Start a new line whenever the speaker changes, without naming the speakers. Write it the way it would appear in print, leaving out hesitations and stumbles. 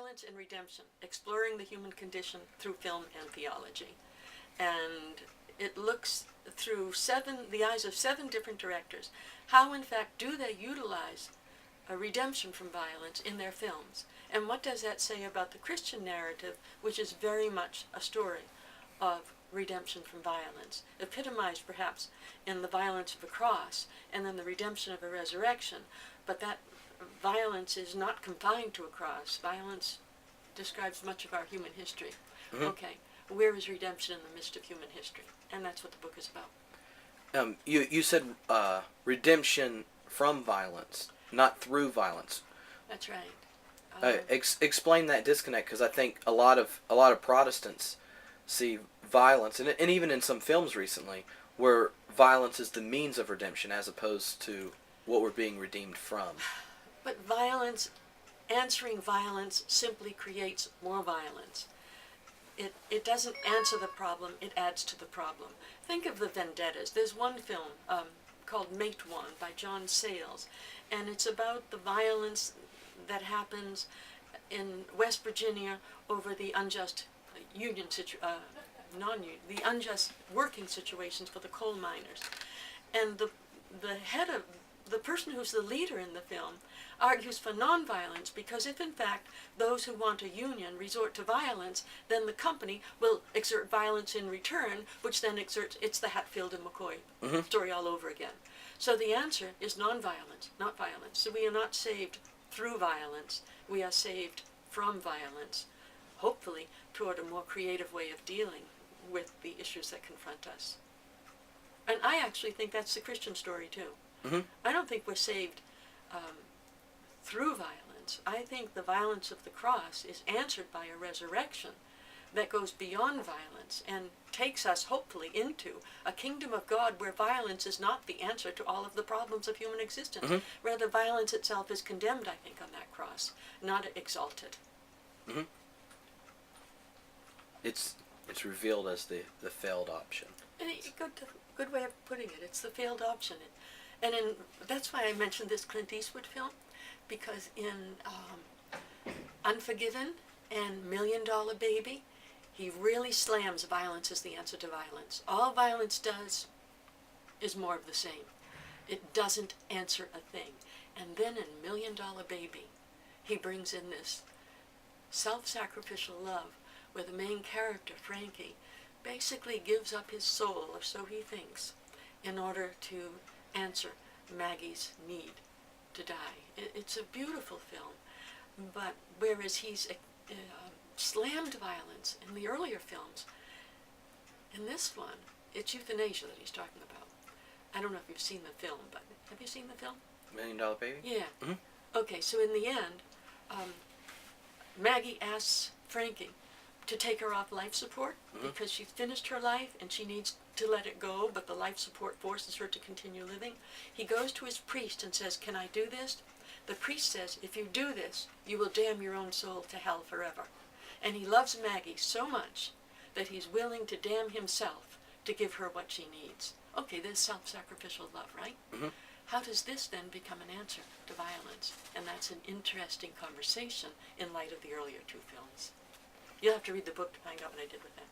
Violence and Redemption, Exploring the Human Condition Through Film and Theology. And it looks through the eyes of 7 different directors. How, in fact, do they utilize a redemption from violence in their films? And what does that say about the Christian narrative, which is very much a story of redemption from violence, epitomized perhaps in the violence of a cross and then the redemption of a resurrection. But that violence is not confined to a cross. Violence describes much of our human history. Mm-hmm. Okay, where is redemption in the midst of human history? And that's what the book is about.
You said redemption from violence, not through violence.
That's right.
Explain that disconnect, because I think a lot of Protestants see violence, and even in some films recently, where violence is the means of redemption as opposed to what we're being redeemed from.
But answering violence simply creates more violence. It doesn't answer the problem, it adds to the problem. Think of the vendettas. There's one film called Mate One by John Sayles, and it's about the violence that happens in West Virginia over the unjust the unjust working situations for the coal miners. And the person who's the leader in the film argues for nonviolence, because if in fact those who want a union resort to violence, then the company will exert violence in return, which then it's the Hatfield and McCoy story all over again. So the answer is nonviolence, not violence. So we are not saved through violence, we are saved from violence, hopefully toward a more creative way of dealing with the issues that confront us. And I actually think that's the Christian story too. Mm-hmm. I don't think we're saved through violence. I think the violence of the cross is answered by a resurrection that goes beyond violence and takes us hopefully into a kingdom of God where violence is not the answer to all of the problems of human existence. Mm-hmm. Rather, violence itself is condemned, I think, on that cross, not exalted.
Mm-hmm. It's revealed as the failed option.
And good way of putting it. It's the failed option. And that's why I mentioned this Clint Eastwood film, because in Unforgiven and $1 Million Baby, he really slams violence as the answer to violence. All violence does is more of the same. It doesn't answer a thing. And then in $1 Million Baby, he brings in this self-sacrificial love where the main character, Frankie, basically gives up his soul, or so he thinks, in order to answer Maggie's need to die. It's a beautiful film, but whereas he's slammed violence in the earlier films, in this one, it's euthanasia that he's talking about. I don't know if you've seen the film, but have you seen the film?
$1 Million Baby?
Yeah.
Mm-hmm.
Okay, so in the end, Maggie asks Frankie to take her off life support because she's finished her life and she needs to let it go, but the life support forces her to continue living. He goes to his priest and says, "Can I do this?" The priest says, "If you do this, you will damn your own soul to hell forever." And he loves Maggie so much that he's willing to damn himself to give her what she needs. Okay, there's self-sacrificial love, right? Mm-hmm. How does this then become an answer to violence? And that's an interesting conversation in light of the earlier 2 films. You'll have to read the book to find out what I did with that.